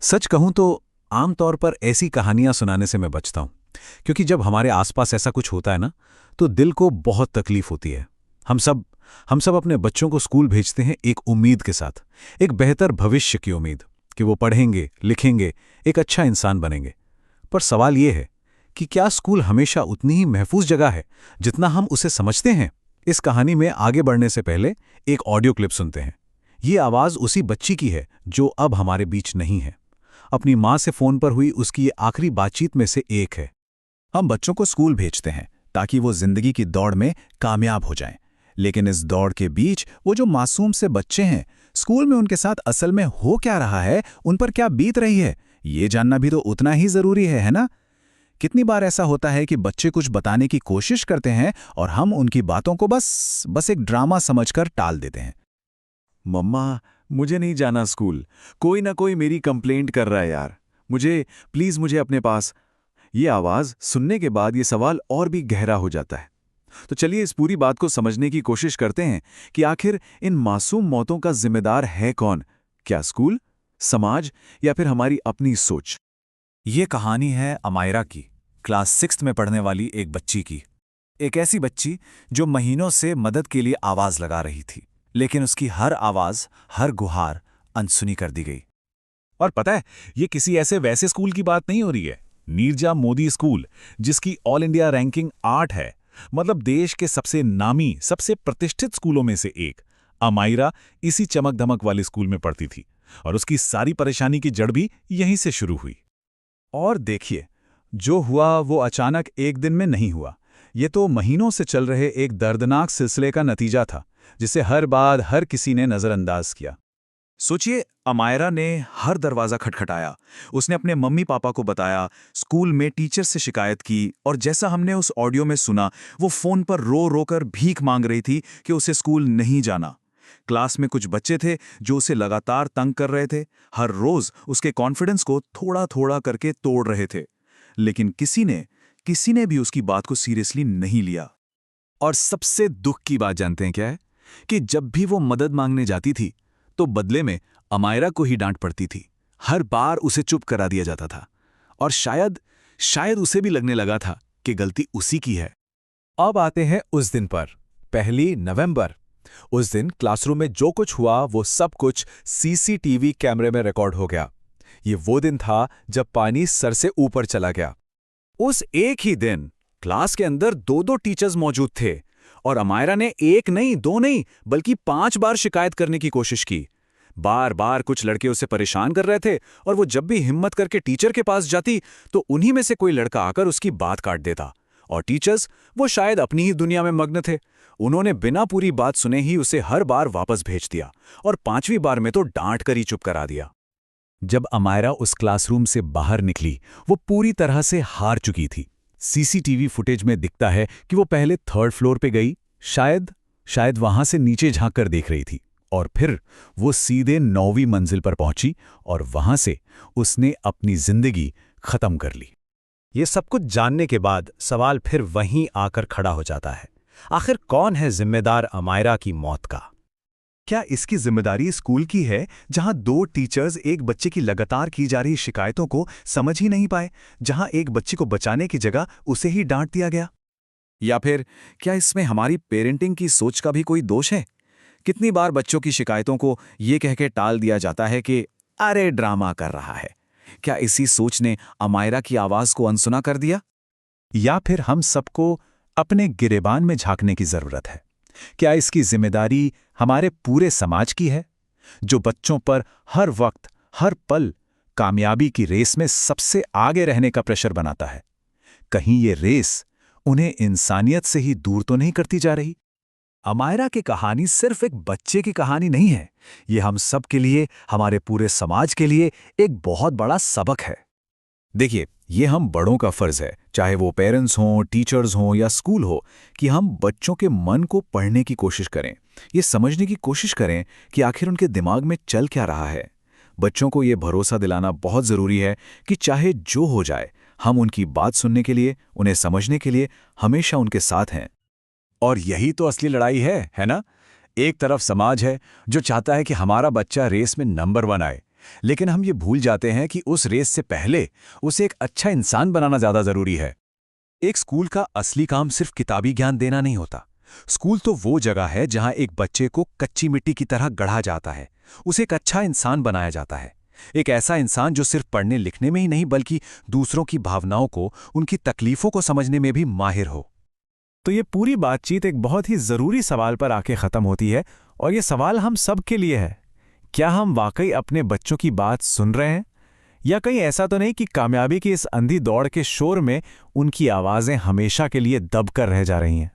सच कहूं तो आमतौर पर ऐसी कहानियां सुनाने से मैं बचता हूं, क्योंकि जब हमारे आसपास ऐसा कुछ होता है ना, तो दिल को बहुत तकलीफ होती है। हम सब हम सब अपने बच्चों को स्कूल भेजते हैं एक उम्मीद के साथ, एक बेहतर भविष्य की उम्मीद कि वो पढ़ेंगे, लिखेंगे, एक अच्छा इंसान बनेंगे। पर सवाल ये है कि क्या स्कूल हमेशा उतनी ही महफूज जगह है जितना हम उसे समझते हैं? इस कहानी में आगे बढ़ने से पहले एक ऑडियो क्लिप सुनते हैं। ये आवाज उसी बच्ची की है जो अब हमारे बीच नहीं है। अपनी माँ से फोन पर हुई उसकी ये आखिरी बातचीत में से एक है। हम बच्चों को स्कूल भेजते हैं ताकि वो जिंदगी की दौड़ में कामयाब हो जाएं। लेकिन इस दौड़ के बीच वो जो मासूम से बच्चे हैं, स्कूल में उनके साथ असल में हो क्या रहा है, उन पर क्या बीत रही है, ये जानना भी तो उतना ही जरूरी है ना? कितनी बार ऐसा होता है कि बच्चे कुछ बताने की कोशिश करते हैं और हम उनकी बातों को बस एक ड्रामा समझकर टाल देते हैं। मम्मा, मुझे नहीं जाना स्कूल। कोई ना कोई मेरी कंप्लेंट कर रहा है यार। मुझे अपने पास। ये आवाज़ सुनने के बाद ये सवाल और भी गहरा हो जाता है। तो चलिए इस पूरी बात को समझने की कोशिश करते हैं कि आखिर इन मासूम मौतों का जिम्मेदार है कौन? क्या स्कूल, समाज या फिर हमारी अपनी सोच? ये कहानी है अमायरा की, क्लास 6 में पढ़ने वाली एक बच्ची की। एक ऐसी बच्ची जो महीनों से मदद के लिए आवाज लगा रही थी, लेकिन उसकी हर आवाज, हर गुहार अनसुनी कर दी गई। और पता है, ये किसी ऐसे वैसे स्कूल की बात नहीं हो रही है। नीरजा मोदी स्कूल, जिसकी ऑल इंडिया रैंकिंग 8 है, मतलब देश के सबसे नामी, सबसे प्रतिष्ठित स्कूलों में से एक। अमायरा इसी चमक धमक वाले स्कूल में पढ़ती थी और उसकी सारी परेशानी की जड़ भी यहीं से शुरू हुई। और देखिए, जो हुआ वो अचानक एक दिन में नहीं हुआ। ये तो महीनों से चल रहे एक दर्दनाक सिलसिले का नतीजा था, जिसे हर बार हर किसी ने नज़रअंदाज किया। सोचिए, अमायरा ने हर दरवाज़ा खटखटाया। उसने अपने मम्मी पापा को बताया, स्कूल में टीचर से शिकायत की, और जैसा हमने उस ऑडियो में सुना, वो फ़ोन पर रो रो कर भीख मांग रही थी कि उसे स्कूल नहीं जाना। क्लास में कुछ बच्चे थे जो उसे लगातार तंग कर रहे थे, हर रोज़ उसके कॉन्फिडेंस को थोड़ा थोड़ा करके तोड़ रहे थे। लेकिन किसी ने भी उसकी बात को सीरियसली नहीं लिया। और सबसे दुख की बात जानते हैं क्या है? कि जब भी वो मदद मांगने जाती थी, तो बदले में अमायरा को ही डांट पड़ती थी। हर बार उसे चुप करा दिया जाता था, और शायद उसे भी लगने लगा था कि गलती उसी की है। अब आते हैं उस दिन पर, 1 नवंबर। उस दिन क्लासरूम में जो कुछ हुआ वो सब कुछ सीसीटीवी कैमरे में रिकॉर्ड हो गया। ये वो दिन था जब पानी सर से ऊपर चला गया। उस एक ही दिन क्लास के अंदर दो दो टीचर्स मौजूद थे, और अमायरा ने एक नहीं, दो नहीं, बल्कि 5 बार शिकायत करने की कोशिश की। बार बार कुछ लड़के उसे परेशान कर रहे थे, और वो जब भी हिम्मत करके टीचर के पास जाती, तो उन्हीं में से कोई लड़का आकर उसकी बात काट देता। और टीचर्स, वो शायद अपनी ही दुनिया में मग्न थे। उन्होंने बिना पूरी बात सुने ही उसे हर बार वापस भेज दिया, और 5वीं बार में तो डांट कर ही चुप करा दिया। जब अमायरा उस क्लासरूम से बाहर निकली, वो पूरी तरह से हार चुकी थी। सीसीटीवी फुटेज में दिखता है कि वो पहले 3rd फ्लोर पे गई, शायद वहां से नीचे झांक कर देख रही थी, और फिर वो सीधे 9वीं मंजिल पर पहुंची, और वहां से उसने अपनी जिंदगी खत्म कर ली। ये सब कुछ जानने के बाद सवाल फिर वहीं आकर खड़ा हो जाता है, आखिर कौन है जिम्मेदार अमायरा की मौत का? क्या इसकी जिम्मेदारी स्कूल की है, जहां 2 टीचर्स एक बच्चे की लगातार की जा रही शिकायतों को समझ ही नहीं पाए, जहां एक बच्चे को बचाने की जगह उसे ही डांट दिया गया? या फिर क्या इसमें हमारी पेरेंटिंग की सोच का भी कोई दोष है? कितनी बार बच्चों की शिकायतों को ये कह के टाल दिया जाता है कि अरे ड्रामा कर रहा है। क्या इसी सोच ने अमायरा की आवाज को अनसुना कर दिया? या फिर हम सबको अपने गिरेबान में झांकने की जरूरत है? क्या इसकी जिम्मेदारी हमारे पूरे समाज की है, जो बच्चों पर हर वक्त, हर पल कामयाबी की रेस में सबसे आगे रहने का प्रेशर बनाता है? कहीं ये रेस उन्हें इंसानियत से ही दूर तो नहीं करती जा रही? अमायरा की कहानी सिर्फ एक बच्चे की कहानी नहीं है। ये हम सब के लिए, हमारे पूरे समाज के लिए एक बहुत बड़ा सबक है। देखिए, ये हम बड़ों का फर्ज है, चाहे वो पेरेंट्स हों, टीचर्स हों या स्कूल हो, कि हम बच्चों के मन को पढ़ने की कोशिश करें, ये समझने की कोशिश करें कि आखिर उनके दिमाग में चल क्या रहा है। बच्चों को ये भरोसा दिलाना बहुत ज़रूरी है कि चाहे जो हो जाए, हम उनकी बात सुनने के लिए, उन्हें समझने के लिए हमेशा उनके साथ हैं। और यही तो असली लड़ाई है ना? एक तरफ समाज है जो चाहता है कि हमारा बच्चा रेस में नंबर 1 आए, लेकिन हम ये भूल जाते हैं कि उस रेस से पहले उसे एक अच्छा इंसान बनाना ज़्यादा ज़रूरी है। एक स्कूल का असली काम सिर्फ किताबी ज्ञान देना नहीं होता। स्कूल तो वो जगह है जहां एक बच्चे को कच्ची मिट्टी की तरह गढ़ा जाता है, उसे एक अच्छा इंसान बनाया जाता है। एक ऐसा इंसान जो सिर्फ पढ़ने लिखने में ही नहीं बल्कि दूसरों की भावनाओं को, उनकी तकलीफों को समझने में भी माहिर हो। तो ये पूरी बातचीत एक बहुत ही ज़रूरी सवाल पर आके ख़त्म होती है, और ये सवाल हम सब के लिए है। क्या हम वाकई अपने बच्चों की बात सुन रहे हैं, या कहीं ऐसा तो नहीं कि कामयाबी की इस अंधी दौड़ के शोर में उनकी आवाज़ें हमेशा के लिए दब कर रह जा रही हैं?